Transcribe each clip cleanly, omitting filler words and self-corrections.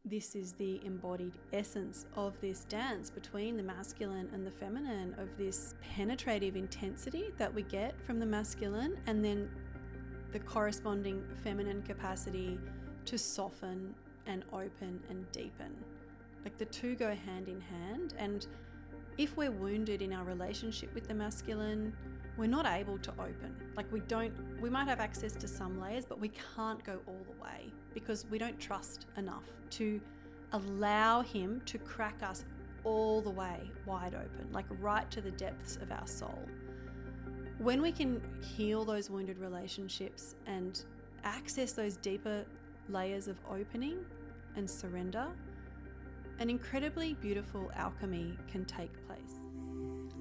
this is the embodied essence of this dance between the masculine and the feminine, of this penetrative intensity that we get from the masculine, and then the corresponding feminine capacity to soften and open and deepen. Like, the two go hand in hand. And if we're wounded in our relationship with the masculine, we're not able to open. Like, we might have access to some layers, but we can't go all the way because we don't trust enough to allow him to crack us all the way wide open, like right to the depths of our soul. When we can heal those wounded relationships and access those deeper layers of opening and surrender, an incredibly beautiful alchemy can take place.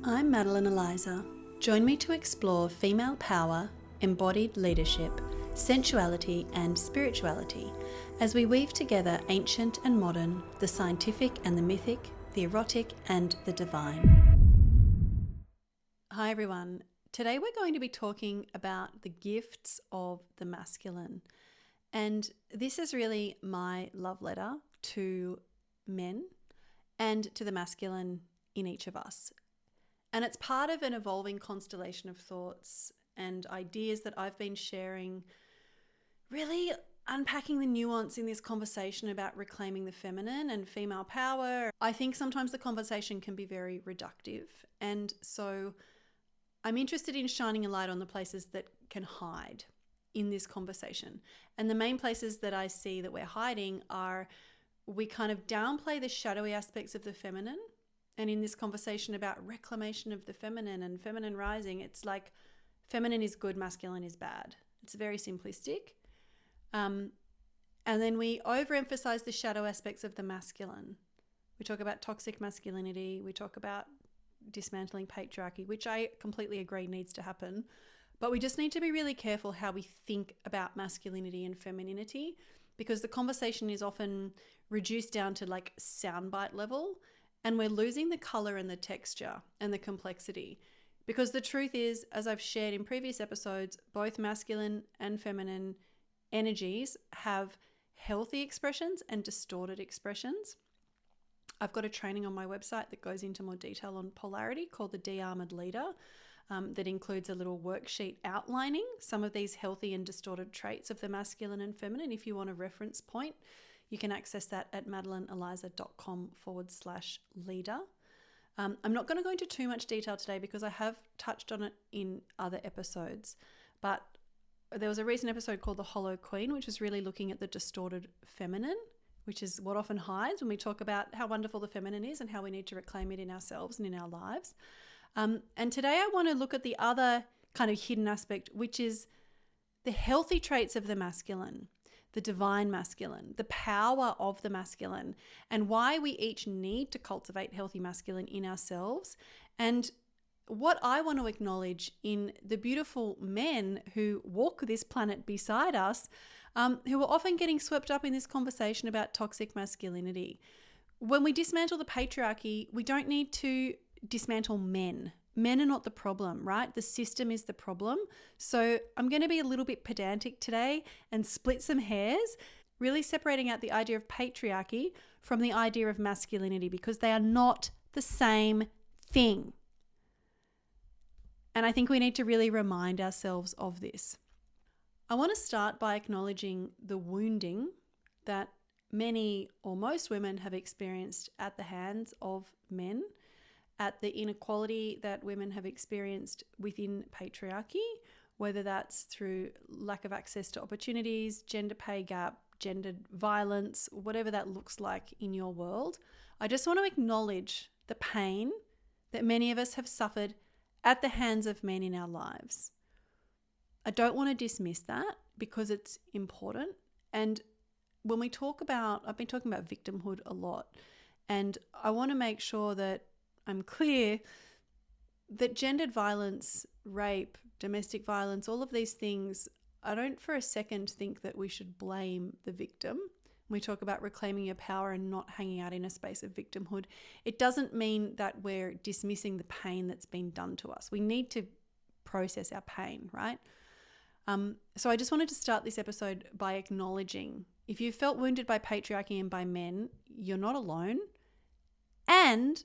I'm Madeline Eliza. Join me to explore female power, embodied leadership, sensuality and spirituality as we weave together ancient and modern, the scientific and the mythic, the erotic and the divine. Hi everyone. Today we're going to be talking about the gifts of the masculine. And this is really my love letter to men and to the masculine in each of us. And it's part of an evolving constellation of thoughts and ideas that I've been sharing, really unpacking the nuance in this conversation about reclaiming the feminine and female power. I think sometimes the conversation can be very reductive. And so I'm interested in shining a light on the places that can hide in this conversation. And the main places that I see that we're hiding are, we kind of downplay the shadowy aspects of the feminine. And in this conversation about reclamation of the feminine and feminine rising, it's like feminine is good, masculine is bad. It's very simplistic. And then we overemphasize the shadow aspects of the masculine. We talk about toxic masculinity. We talk about dismantling patriarchy, which I completely agree needs to happen. But we just need to be really careful how we think about masculinity and femininity, because the conversation is often reduced down to like soundbite level, and we're losing the color and the texture and the complexity. Because the truth is, as I've shared in previous episodes, both masculine and feminine energies have healthy expressions and distorted expressions. I've got a training on my website that goes into more detail on polarity called the De-Armored Leader, that includes a little worksheet outlining some of these healthy and distorted traits of the masculine and feminine. If you want a reference point, you can access that at madeleineeliza.com/leader. I'm not going to go into too much detail today because I have touched on it in other episodes, but there was a recent episode called The Hollow Queen, which is really looking at the distorted feminine, which is what often hides when we talk about how wonderful the feminine is and how we need to reclaim it in ourselves and in our lives. And today I want to look at the other kind of hidden aspect, which is the healthy traits of the masculine, the divine masculine, the power of the masculine, and why we each need to cultivate healthy masculine in ourselves, and what I want to acknowledge in the beautiful men who walk this planet beside us, who are often getting swept up in this conversation about toxic masculinity. When we dismantle the patriarchy, we don't need to dismantle men. Men are not the problem, right? The system is the problem. So I'm going to be a little bit pedantic today and split some hairs, really separating out the idea of patriarchy from the idea of masculinity, because they are not the same thing. And I think we need to really remind ourselves of this. I want to start by acknowledging the wounding that many or most women have experienced at the hands of men, at the inequality that women have experienced within patriarchy, whether that's through lack of access to opportunities, gender pay gap, gendered violence, whatever that looks like in your world. I just want to acknowledge the pain that many of us have suffered at the hands of men in our lives. I don't want to dismiss that because it's important. And when we talk about, I've been talking about victimhood a lot, and I want to make sure that I'm clear that gendered violence, rape, domestic violence, all of these things, I don't for a second think that we should blame the victim. When we talk about reclaiming your power and not hanging out in a space of victimhood, it doesn't mean that we're dismissing the pain that's been done to us. We need to process our pain, right? So I just wanted to start this episode by acknowledging if you felt wounded by patriarchy and by men, you're not alone. And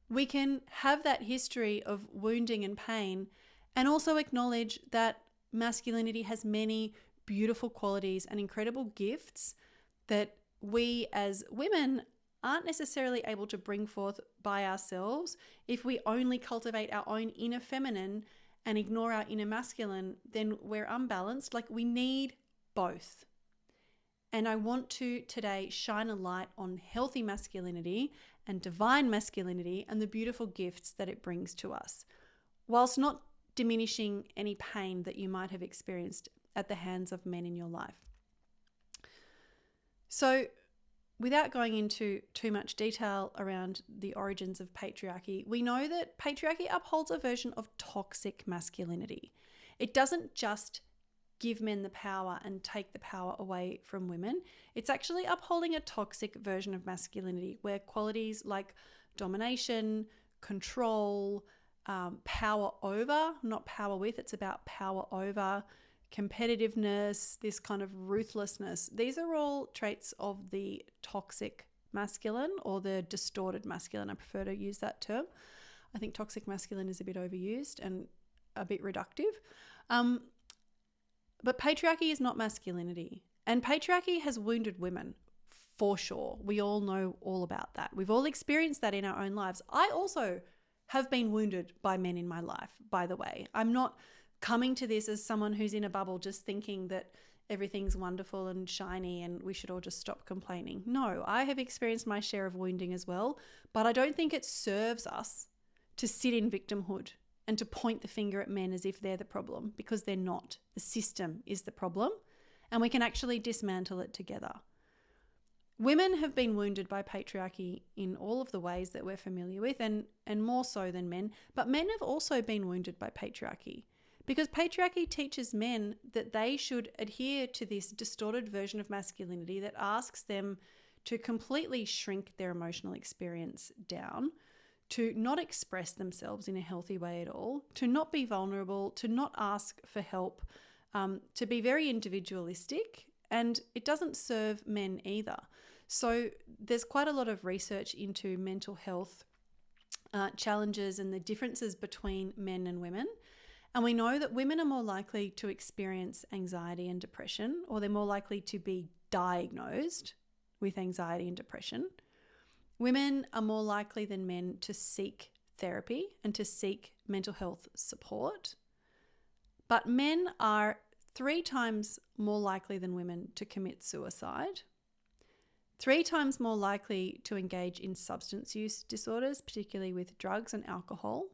we can have that history of wounding and pain and also acknowledge that masculinity has many beautiful qualities and incredible gifts that we as women aren't necessarily able to bring forth by ourselves. If we only cultivate our own inner feminine and ignore our inner masculine, then we're unbalanced. Like, we need both. And I want to today shine a light on healthy masculinity and divine masculinity and the beautiful gifts that it brings to us, whilst not diminishing any pain that you might have experienced at the hands of men in your life. So, without going into too much detail around the origins of patriarchy, we know that patriarchy upholds a version of toxic masculinity. It doesn't just give men the power and take the power away from women. It's actually upholding a toxic version of masculinity where qualities like domination, control, power over, not power with, it's about power over, competitiveness, this kind of ruthlessness. These are all traits of the toxic masculine or the distorted masculine. I prefer to use that term. I think toxic masculine is a bit overused and a bit reductive. But patriarchy is not masculinity. And patriarchy has wounded women, for sure. We all know all about that. We've all experienced that in our own lives. I also have been wounded by men in my life, by the way. I'm not coming to this as someone who's in a bubble just thinking that everything's wonderful and shiny and we should all just stop complaining. No, I have experienced my share of wounding as well, but I don't think it serves us to sit in victimhood and to point the finger at men as if they're the problem, because they're not. The system is the problem, and we can actually dismantle it together. Women have been wounded by patriarchy in all of the ways that we're familiar with, and more so than men, but men have also been wounded by patriarchy, because patriarchy teaches men that they should adhere to this distorted version of masculinity that asks them to completely shrink their emotional experience down, to not express themselves in a healthy way at all, to not be vulnerable, to not ask for help, to be very individualistic, and it doesn't serve men either. So there's quite a lot of research into mental health challenges and the differences between men and women. And we know that women are more likely to experience anxiety and depression, or they're more likely to be diagnosed with anxiety and depression. Women are more likely than men to seek therapy and to seek mental health support. But men are 3 times more likely than women to commit suicide, 3 times more likely to engage in substance use disorders, particularly with drugs and alcohol.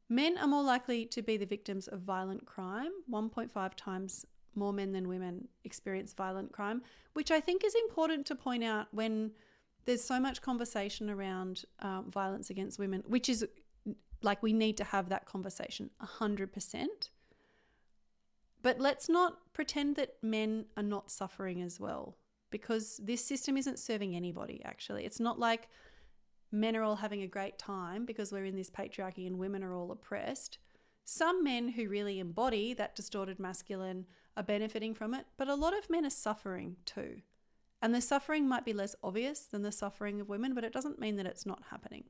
Men are more likely to be the victims of violent crime. 1.5 times more men than women experience violent crime, which I think is important to point out when there's so much conversation around violence against women, which is like, we need to have that conversation 100%. But let's not pretend that men are not suffering as well, because this system isn't serving anybody, actually. It's not like men are all having a great time because we're in this patriarchy and women are all oppressed. Some men who really embody that distorted masculine are benefiting from it, but a lot of men are suffering too. And the suffering might be less obvious than the suffering of women, but it doesn't mean that it's not happening.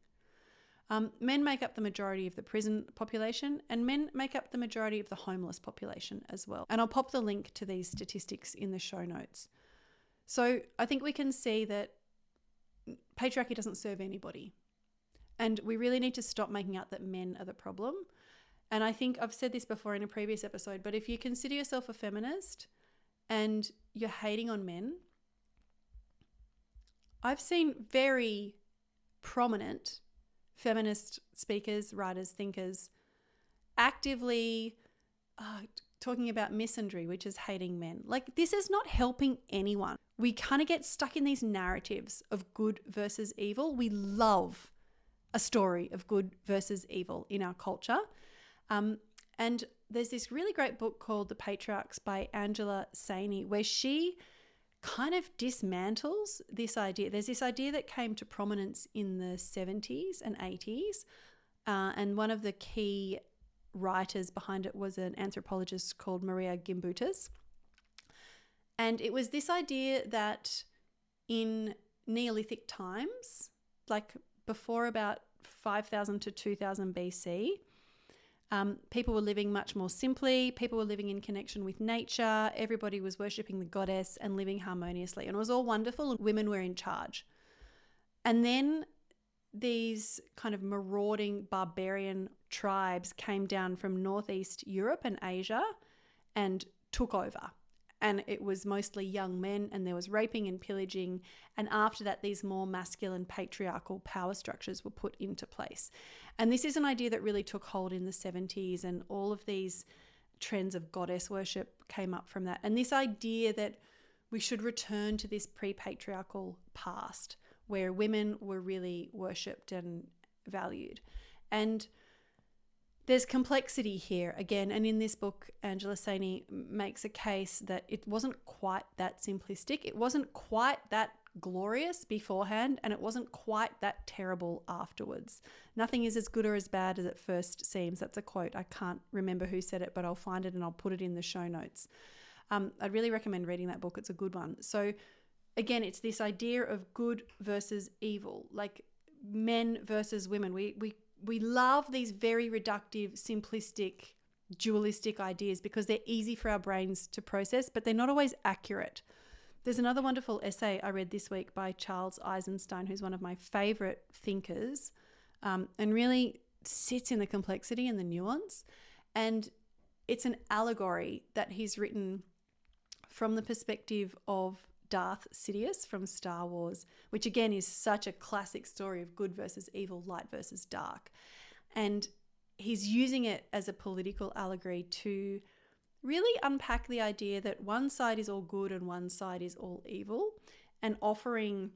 Men make up the majority of the prison population, and men make up the majority of the homeless population as well. And I'll pop the link to these statistics in the show notes. So I think we can see that patriarchy doesn't serve anybody. And we really need to stop making out that men are the problem. And I think I've said this before in a previous episode, but if you consider yourself a feminist and you're hating on men, I've seen very prominent feminist speakers, writers, thinkers actively talking about misandry, which is hating men. Like, this is not helping anyone. We kind of get stuck in these narratives of good versus evil. We love a story of good versus evil in our culture. And there's this really great book called The Patriarchs by Angela Saini, where she kind of dismantles this idea. There's this idea that came to prominence in the 70s and 80s, and one of the key writers behind it was an anthropologist called Maria Gimbutas. And it was this idea that in Neolithic times, like before about 5000 to 2000 BC, people were living much more simply. People were living in connection with nature. Everybody was worshipping the goddess and living harmoniously. And it was all wonderful, and women were in charge. And then these kind of marauding barbarian tribes came down from Northeast Europe and Asia and took over. And it was mostly young men, and there was raping and pillaging. And after that, these more masculine patriarchal power structures were put into place. And this is an idea that really took hold in the 70s, and all of these trends of goddess worship came up from that. And this idea that we should return to this pre-patriarchal past where women were really worshipped and valued. And there's complexity here again, and in this book, Angela Saini makes a case that it wasn't quite that simplistic. It wasn't quite that glorious beforehand, and it wasn't quite that terrible afterwards. Nothing is as good or as bad as it first seems. That's a quote. I can't remember who said it, but I'll find it and I'll put it in the show notes. I'd really recommend reading that book. It's a good one. So again, it's this idea of good versus evil, like men versus women. We love these very reductive, simplistic, dualistic ideas because they're easy for our brains to process, but they're not always accurate. There's another wonderful essay I read this week by Charles Eisenstein, who's one of my favorite thinkers, and really sits in the complexity and the nuance. And it's an allegory that he's written from the perspective of Darth Sidious from Star Wars, which again is such a classic story of good versus evil, light versus dark. And he's using it as a political allegory to really unpack the idea that one side is all good and one side is all evil, and offering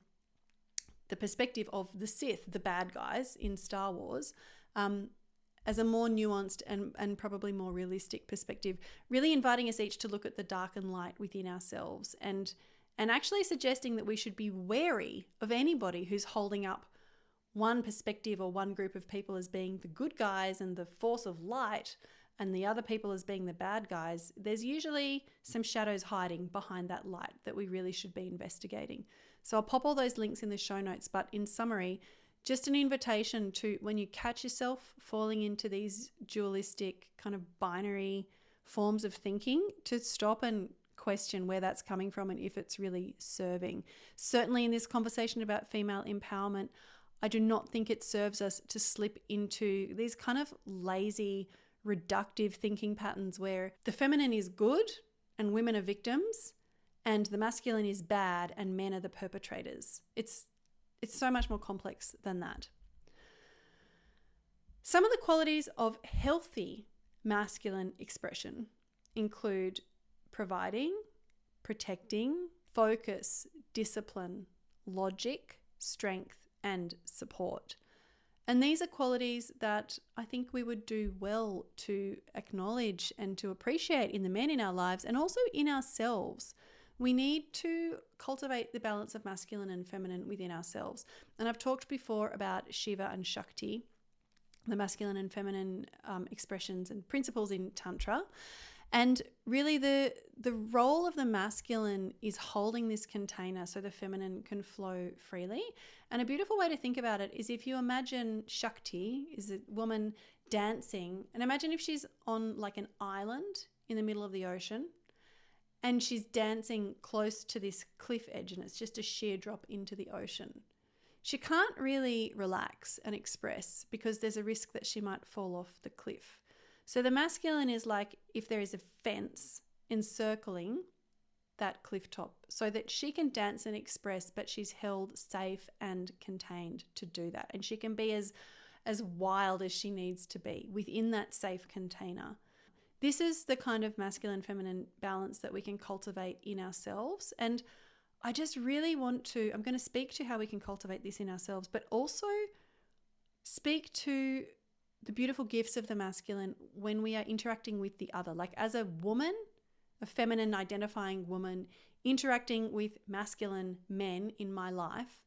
the perspective of the Sith, the bad guys in Star Wars, as a more nuanced and probably more realistic perspective, really inviting us each to look at the dark and light within ourselves, and actually suggesting that we should be wary of anybody who's holding up one perspective or one group of people as being the good guys and the force of light, and the other people as being the bad guys. There's usually some shadows hiding behind that light that we really should be investigating. So I'll pop all those links in the show notes, but in summary, just an invitation to, when you catch yourself falling into these dualistic kind of binary forms of thinking, to stop and question where that's coming from and if it's really serving. Certainly in this conversation about female empowerment, I do not think it serves us to slip into these kind of lazy, reductive thinking patterns where the feminine is good and women are victims, and the masculine is bad and men are the perpetrators. It's so much more complex than that. Some of the qualities of healthy masculine expression include providing, protecting, focus, discipline, logic, strength, and support. And these are qualities that I think we would do well to acknowledge and to appreciate in the men in our lives, and also in ourselves. We need to cultivate the balance of masculine and feminine within ourselves. And I've talked before about Shiva and Shakti, the masculine and feminine expressions and principles in Tantra. And really the role of the masculine is holding this container so the feminine can flow freely. And a beautiful way to think about it is, if you imagine Shakti is a woman dancing, and imagine if she's on like an island in the middle of the ocean, and she's dancing close to this cliff edge, and it's just a sheer drop into the ocean. She can't really relax and express because there's a risk that she might fall off the cliff. So the masculine is like if there is a fence encircling that cliff top so that she can dance and express, but she's held safe and contained to do that. And she can be as wild as she needs to be within that safe container. This is the kind of masculine-feminine balance that we can cultivate in ourselves. And I just really want to, I'm going to speak to how we can cultivate this in ourselves, but also speak to the beautiful gifts of the masculine when we are interacting with the other. Like as a woman, a feminine identifying woman, interacting with masculine men in my life,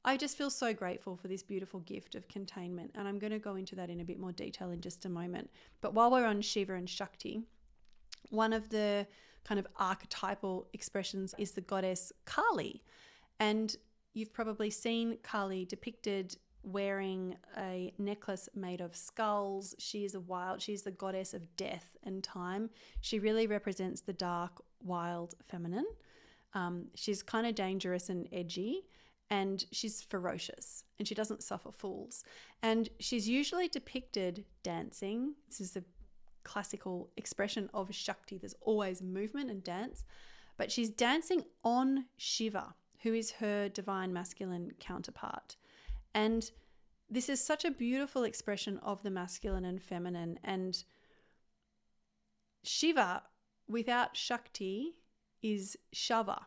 I just feel so grateful for this beautiful gift of containment. And I'm going to go into that in a bit more detail in just a moment. But while we're on Shiva and Shakti, one of the kind of archetypal expressions is the goddess Kali. And you've probably seen Kali depicted wearing a necklace made of skulls. She's the goddess of death and time. She really represents the dark, wild feminine. She's kind of dangerous and edgy, and she's ferocious, and she doesn't suffer fools. And she's usually depicted dancing. This is a classical expression of Shakti. There's always movement and dance, but she's dancing on Shiva, who is her divine masculine counterpart. And this is such a beautiful expression of the masculine and feminine. And Shiva without Shakti is Shava,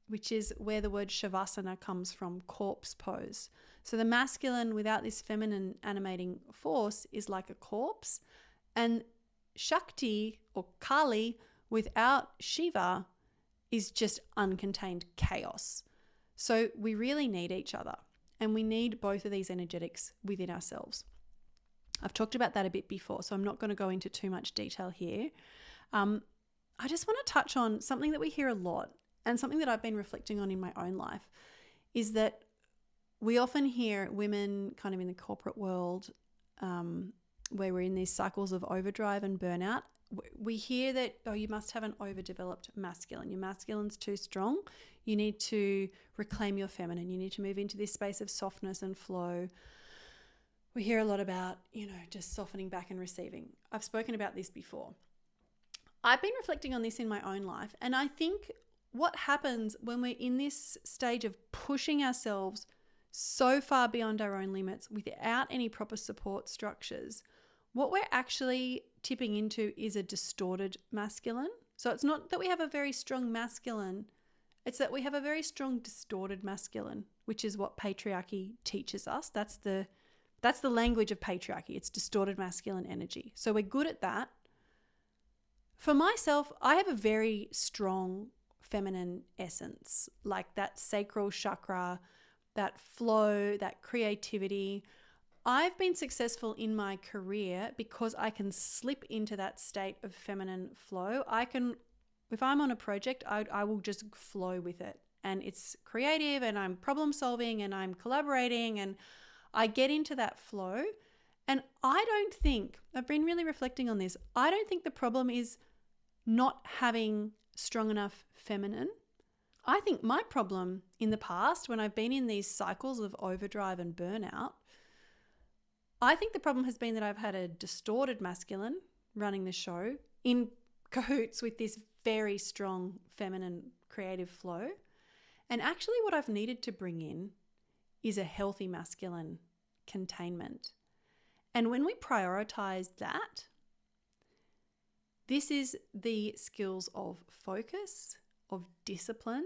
which is where the word Shavasana comes from, corpse pose. So the masculine without this feminine animating force is like a corpse. And Shakti or Kali without Shiva is just uncontained chaos. So we really need each other, and we need both of these energetics within ourselves. I've talked about that a bit before, so I'm not going to go into too much detail here. I just want to touch on something that we hear a lot, and something that I've been reflecting on in my own life, is that we often hear women kind of in the corporate world, where we're in these cycles of overdrive and burnout. We hear that, oh, you must have an overdeveloped masculine. Your masculine's too strong. You need to reclaim your feminine. You need to move into this space of softness and flow. We hear a lot about, just softening back and receiving. I've spoken about this before. I've been reflecting on this in my own life, and I think what happens when we're in this stage of pushing ourselves so far beyond our own limits without any proper support structures, what we're actually tipping into is a distorted masculine. So it's not that we have a very strong masculine, it's that we have a very strong distorted masculine, which is what patriarchy teaches us. That's the language of patriarchy. It's distorted masculine energy. So we're good at that. For myself, I have a very strong feminine essence, like that sacral chakra, that flow, that creativity. I've been successful in my career because I can slip into that state of feminine flow. If I'm on a project, I will just flow with it. And it's creative, and I'm problem solving, and I'm collaborating, and I get into that flow. And I've been really reflecting on this. I don't think the problem is not having strong enough feminine. I think my problem in the past, when I've been in these cycles of overdrive and burnout, I think the problem has been that I've had a distorted masculine running the show in cahoots with this very strong feminine creative flow. And actually what I've needed to bring in is a healthy masculine containment. And when we prioritize that, this is the skills of focus, of discipline,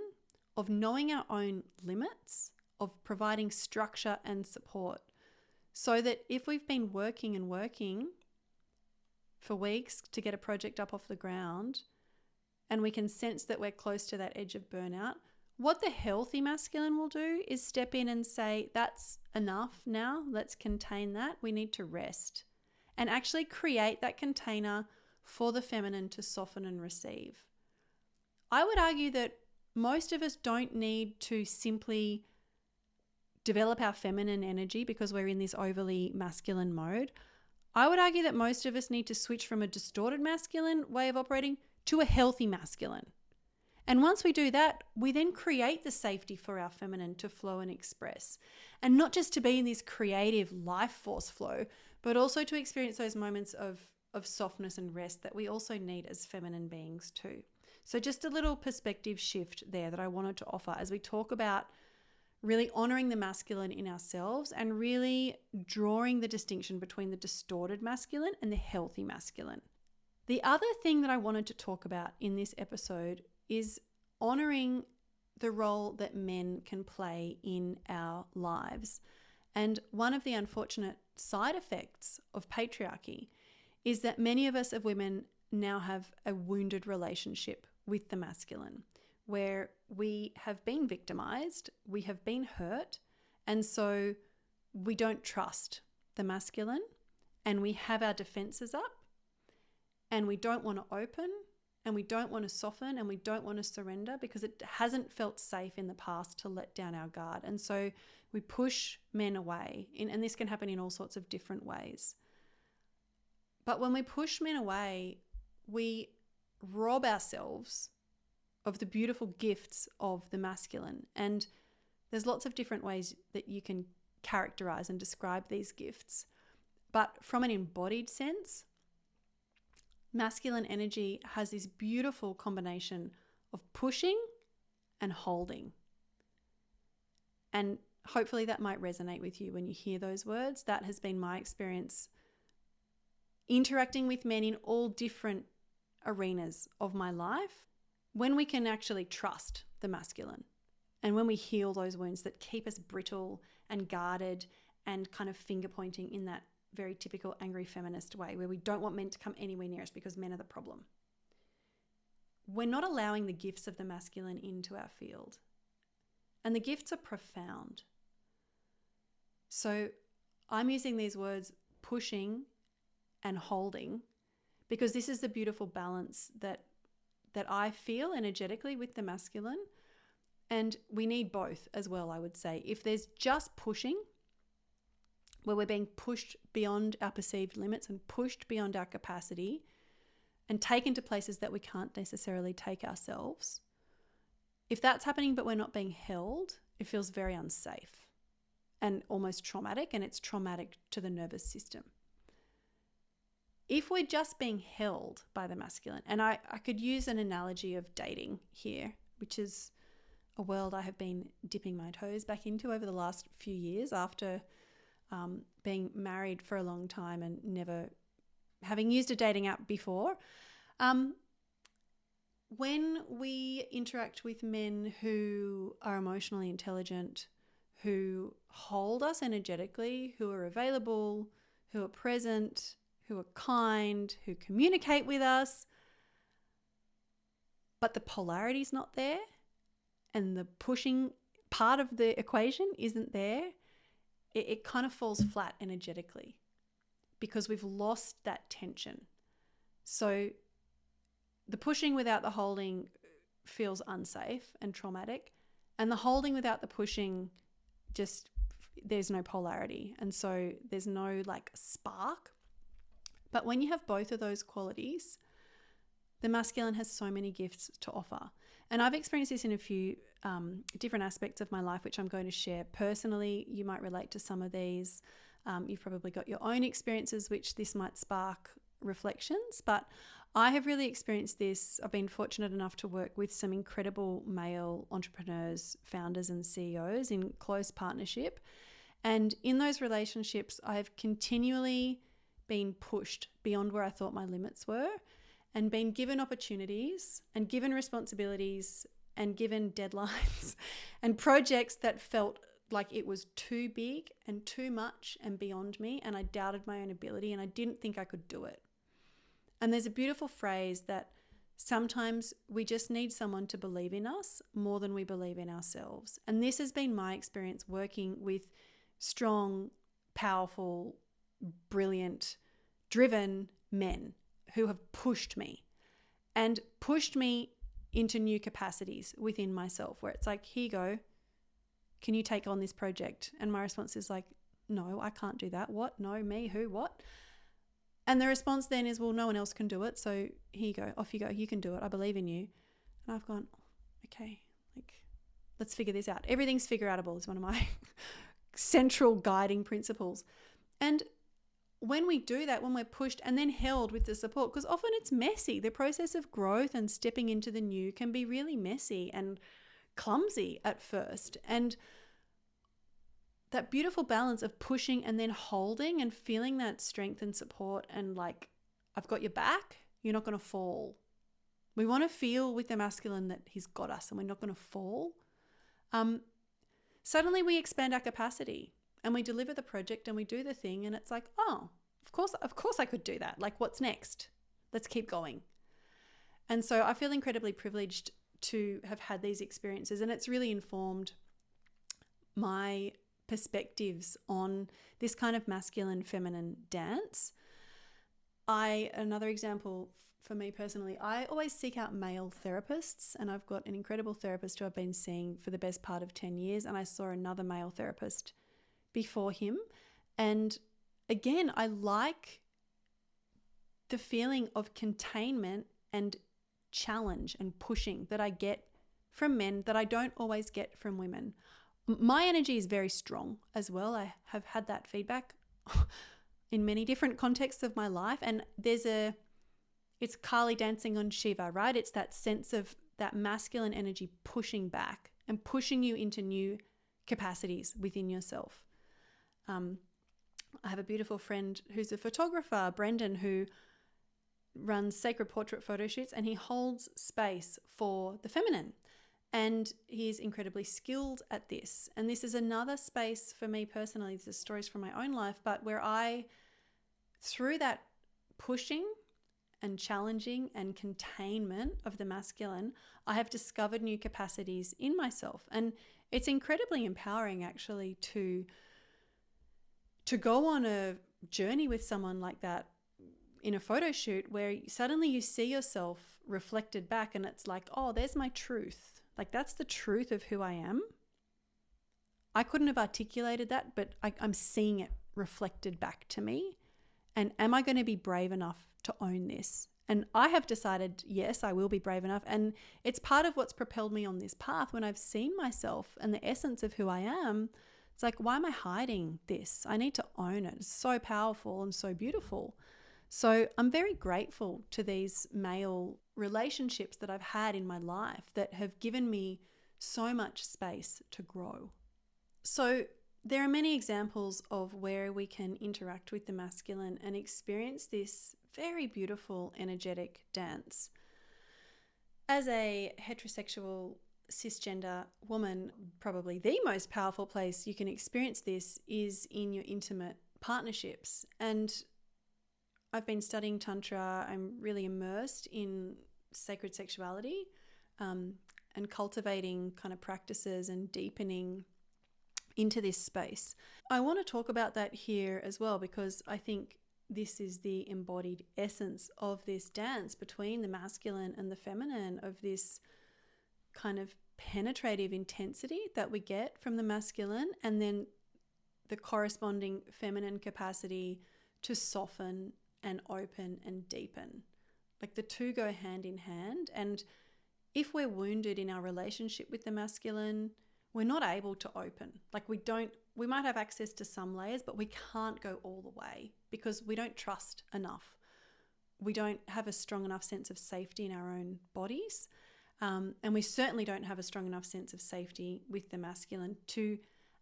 of knowing our own limits, of providing structure and support. So that if we've been working for weeks to get a project up off the ground, and we can sense that we're close to that edge of burnout, what the healthy masculine will do is step in and say, that's enough now, let's contain that, we need to rest. And actually create that container for the feminine to soften and receive. I would argue that most of us don't need to simply develop our feminine energy because we're in this overly masculine mode. I would argue that most of us need to switch from a distorted masculine way of operating to a healthy masculine. And once we do that, we then create the safety for our feminine to flow and express. And not just to be in this creative life force flow, but also to experience those moments of softness and rest that we also need as feminine beings too. So just a little perspective shift there that I wanted to offer as we talk about really honoring the masculine in ourselves and really drawing the distinction between the distorted masculine and the healthy masculine. The other thing that I wanted to talk about in this episode is honoring the role that men can play in our lives. And one of the unfortunate side effects of patriarchy is that many of us as women now have a wounded relationship with the masculine, where we have been victimized, we have been hurt, and so we don't trust the masculine, and we have our defenses up, and we don't want to open, and we don't want to soften and we don't want to surrender because it hasn't felt safe in the past to let down our guard. And so we push men away, and this can happen in all sorts of different ways. But when we push men away, we rob ourselves of the beautiful gifts of the masculine. And there's lots of different ways that you can characterize and describe these gifts. But from an embodied sense, masculine energy has this beautiful combination of pushing and holding. And hopefully that might resonate with you when you hear those words. That has been my experience interacting with men in all different arenas of my life. When we can actually trust the masculine and when we heal those wounds that keep us brittle and guarded and kind of finger pointing in that very typical angry feminist way where we don't want men to come anywhere near us because men are the problem. We're not allowing the gifts of the masculine into our field. And the gifts are profound. So I'm using these words pushing and holding because this is the beautiful balance that I feel energetically with the masculine. And we need both as well, I would say. If there's just pushing, where we're being pushed beyond our perceived limits and pushed beyond our capacity and taken to places that we can't necessarily take ourselves, if that's happening but we're not being held, it feels very unsafe and almost traumatic, and it's traumatic to the nervous system. If we're just being held by the masculine, and I could use an analogy of dating here, which is a world I have been dipping my toes back into over the last few years after being married for a long time and never having used a dating app before. When we interact with men who are emotionally intelligent, who hold us energetically, who are available, who are present, who are kind, who communicate with us, but the polarity is not there and the pushing part of the equation isn't there, it kind of falls flat energetically because we've lost that tension. So the pushing without the holding feels unsafe and traumatic, and the holding without the pushing, just there's no polarity, and so there's no like spark. But when you have both of those qualities, the masculine has so many gifts to offer. And I've experienced this in a few different aspects of my life, which I'm going to share personally. You might relate to some of these. You've probably got your own experiences, which this might spark reflections. But I have really experienced this. I've been fortunate enough to work with some incredible male entrepreneurs, founders and CEOs in close partnership. And in those relationships, I've continually been pushed beyond where I thought my limits were and been given opportunities and given responsibilities and given deadlines and projects that felt like it was too big and too much and beyond me, and I doubted my own ability and I didn't think I could do it. And there's a beautiful phrase that sometimes we just need someone to believe in us more than we believe in ourselves. And this has been my experience working with strong, powerful, brilliant, driven men who have pushed me into new capacities within myself, where it's like, here you go, can you take on this project? And my response is like, no, I can't do that. What? No, me, who, what? And the response then is, well, no one else can do it, so here you go, off you go, you can do it, I believe in you. And I've gone, okay, like, let's figure this out. Everything's figure-outable is one of my central guiding principles. And when we do that, when we're pushed and then held with the support, because often it's messy. The process of growth and stepping into the new can be really messy and clumsy at first. And that beautiful balance of pushing and then holding and feeling that strength and support and like, I've got your back, you're not going to fall. We want to feel with the masculine that he's got us and we're not going to fall. Suddenly we expand our capacity. And we deliver the project and we do the thing and it's like, oh, of course I could do that. Like, what's next? Let's keep going. And so I feel incredibly privileged to have had these experiences, and it's really informed my perspectives on this kind of masculine feminine dance. Another example for me personally, I always seek out male therapists, and I've got an incredible therapist who I've been seeing for the best part of 10 years, and I saw another male therapist before him. And again, I like the feeling of containment and challenge and pushing that I get from men that I don't always get from women. My energy is very strong as well. I have had that feedback in many different contexts of my life, and it's Kali dancing on Shiva, right? It's that sense of that masculine energy pushing back and pushing you into new capacities within yourself. I have a beautiful friend who's a photographer, Brendan, who runs sacred portrait photo shoots, and he holds space for the feminine. And he's incredibly skilled at this. And this is another space for me personally. This is stories from my own life, but where I, through that pushing and challenging and containment of the masculine, I have discovered new capacities in myself. And it's incredibly empowering actually to go on a journey with someone like that in a photo shoot where suddenly you see yourself reflected back and it's like, oh, there's my truth. Like that's the truth of who I am. I couldn't have articulated that, but I'm seeing it reflected back to me. And am I going to be brave enough to own this? And I have decided, yes, I will be brave enough. And it's part of what's propelled me on this path when I've seen myself and the essence of who I am. It's like, why am I hiding this? I need to own it. It's so powerful and so beautiful. So I'm very grateful to these male relationships that I've had in my life that have given me so much space to grow. So there are many examples of where we can interact with the masculine and experience this very beautiful energetic dance. As a heterosexual cisgender woman, probably the most powerful place you can experience this is in your intimate partnerships. And I've been studying Tantra. I'm really immersed in sacred sexuality and cultivating kind of practices and deepening into this space. I want to talk about that here as well, because I think this is the embodied essence of this dance between the masculine and the feminine, of this kind of penetrative intensity that we get from the masculine, and then the corresponding feminine capacity to soften and open and deepen. Like the two go hand in hand. And if we're wounded in our relationship with the masculine, we're not able to open. Like we might have access to some layers, but we can't go all the way because we don't trust enough. We don't have a strong enough sense of safety in our own bodies. And we certainly don't have a strong enough sense of safety with the masculine to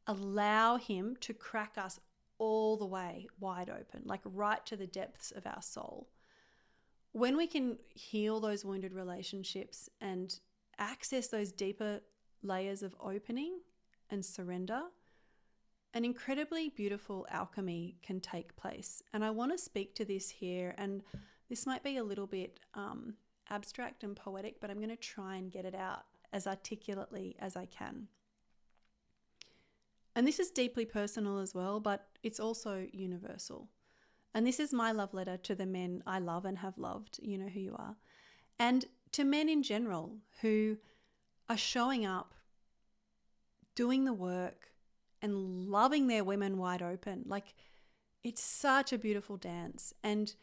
allow him to crack us all the way wide open, like right to the depths of our soul. When we can heal those wounded relationships and access those deeper layers of opening and surrender, an incredibly beautiful alchemy can take place. And I want to speak to this here, and this might be a little bit abstract and poetic, but I'm going to try and get it out as articulately as I can. And this is deeply personal as well, but it's also universal. And this is my love letter to the men I love and have loved, you know who you are, and to men in general who are showing up, doing the work, and loving their women wide open. Like, it's such a beautiful dance. And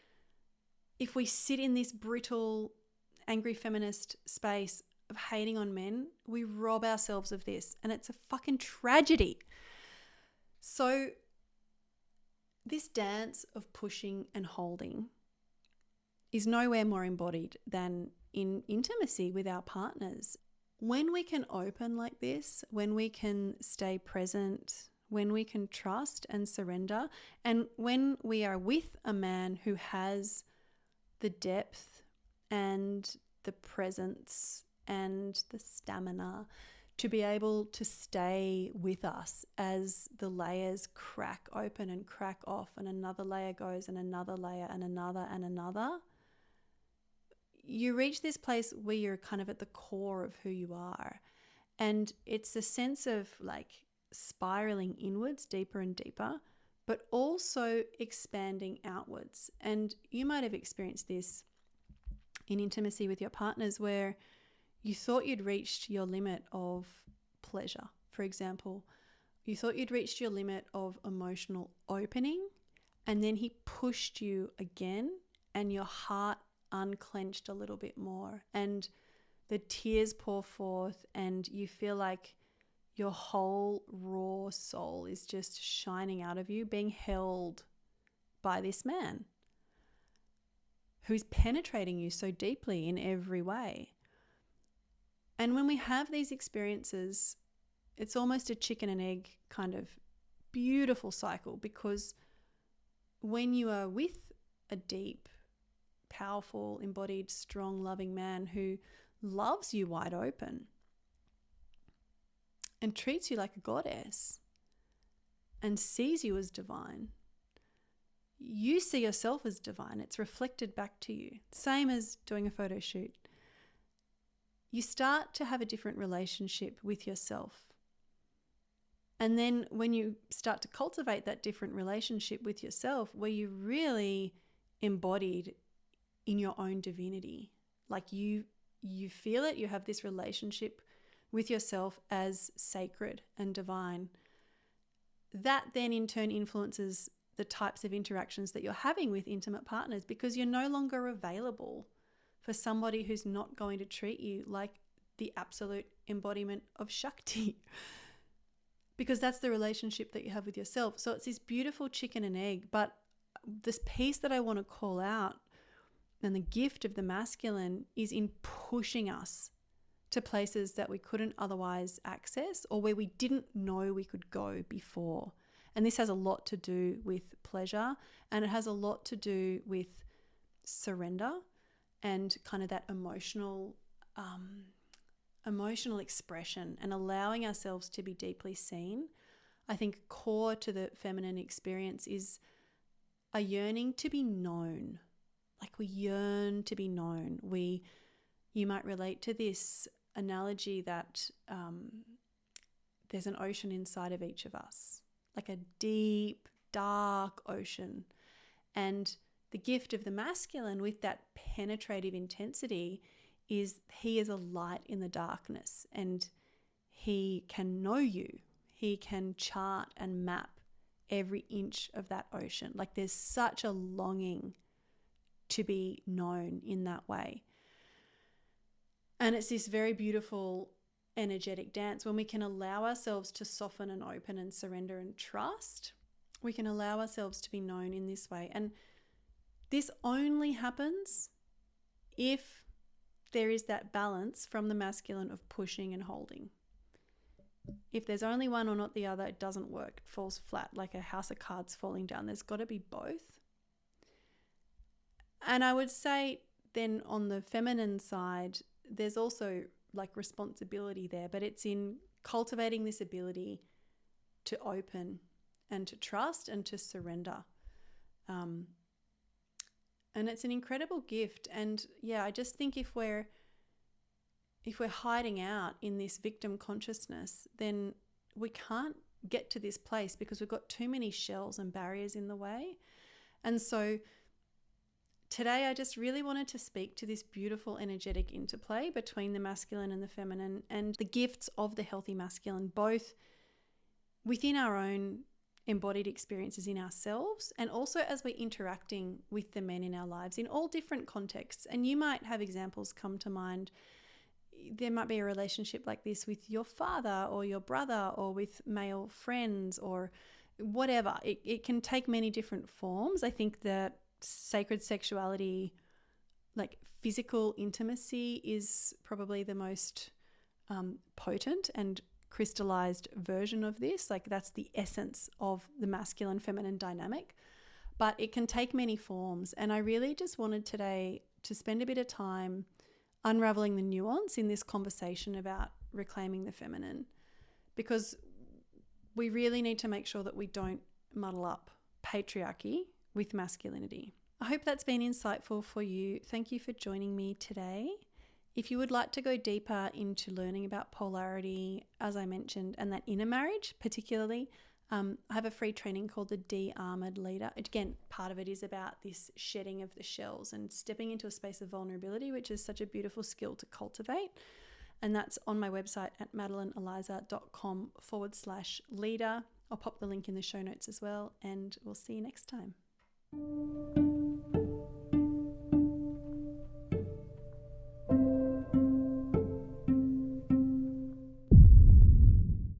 if we sit in this brittle, angry feminist space of hating on men, we rob ourselves of this, and it's a fucking tragedy. So this dance of pushing and holding is nowhere more embodied than in intimacy with our partners. When we can open like this, when we can stay present, when we can trust and surrender, and when we are with a man who has the depth and the presence and the stamina to be able to stay with us as the layers crack open and crack off, and another layer goes, and another layer, and another, you reach this place where you're kind of at the core of who you are. And it's a sense of like spiraling inwards deeper and deeper, but also expanding outwards. And you might have experienced this in intimacy with your partners where you thought you'd reached your limit of pleasure, for example. You thought you'd reached your limit of emotional opening, and then he pushed you again and your heart unclenched a little bit more and the tears pour forth and you feel like your whole raw soul is just shining out of you, being held by this man who's penetrating you so deeply in every way. And when we have these experiences, it's almost a chicken and egg kind of beautiful cycle, because when you are with a deep, powerful, embodied, strong, loving man who loves you wide open and treats you like a goddess and sees you as divine, you see yourself as divine. It's reflected back to you. Same as doing a photo shoot. You start to have a different relationship with yourself. And then when you start to cultivate that different relationship with yourself, where you're really embodied in your own divinity, like you feel it, you have this relationship with yourself as sacred and divine, that then in turn influences the types of interactions that you're having with intimate partners, because you're no longer available for somebody who's not going to treat you like the absolute embodiment of Shakti, because that's the relationship that you have with yourself. So it's this beautiful chicken and egg. But this piece that I want to call out, and the gift of the masculine, is in pushing us to places that we couldn't otherwise access or where we didn't know we could go before. And this has a lot to do with pleasure, and it has a lot to do with surrender and kind of that emotional expression and allowing ourselves to be deeply seen. I think core to the feminine experience is a yearning to be known. Like we yearn to be known. You might relate to this analogy that there's an ocean inside of each of us, like a deep, dark ocean. And the gift of the masculine with that penetrative intensity is he is a light in the darkness, and he can know you. He can chart and map every inch of that ocean. Like there's such a longing to be known in that way. And it's this very beautiful energetic dance when we can allow ourselves to soften and open and surrender and trust. We can allow ourselves to be known in this way. And this only happens if there is that balance from the masculine of pushing and holding. If there's only one or not the other, it doesn't work. It falls flat like a house of cards falling down. There's got to be both. And I would say then on the feminine side, there's also like responsibility there, but it's in cultivating this ability to open and to trust and to surrender. And it's an incredible gift. And yeah, I just think if we're hiding out in this victim consciousness, then we can't get to this place because we've got too many shells and barriers in the way. And so today I just really wanted to speak to this beautiful energetic interplay between the masculine and the feminine, and the gifts of the healthy masculine, both within our own embodied experiences in ourselves and also as we're interacting with the men in our lives in all different contexts. And you might have examples come to mind. There might be a relationship like this with your father or your brother or with male friends or whatever. It can take many different forms. I think that sacred sexuality, like physical intimacy, is probably the most potent and crystallized version of this. Like that's the essence of the masculine feminine dynamic, but it can take many forms. And I really just wanted today to spend a bit of time unraveling the nuance in this conversation about reclaiming the feminine, because we really need to make sure that we don't muddle up patriarchy with masculinity. I hope that's been insightful for you. Thank you for joining me today. If you would like to go deeper into learning about polarity, as I mentioned, and that inner marriage particularly, I have a free training called the De-Armored Leader. Again, part of it is about this shedding of the shells and stepping into a space of vulnerability, which is such a beautiful skill to cultivate. And that's on my website at madelineeliza.com/leader. I'll pop the link in the show notes as well, and we'll see you next time.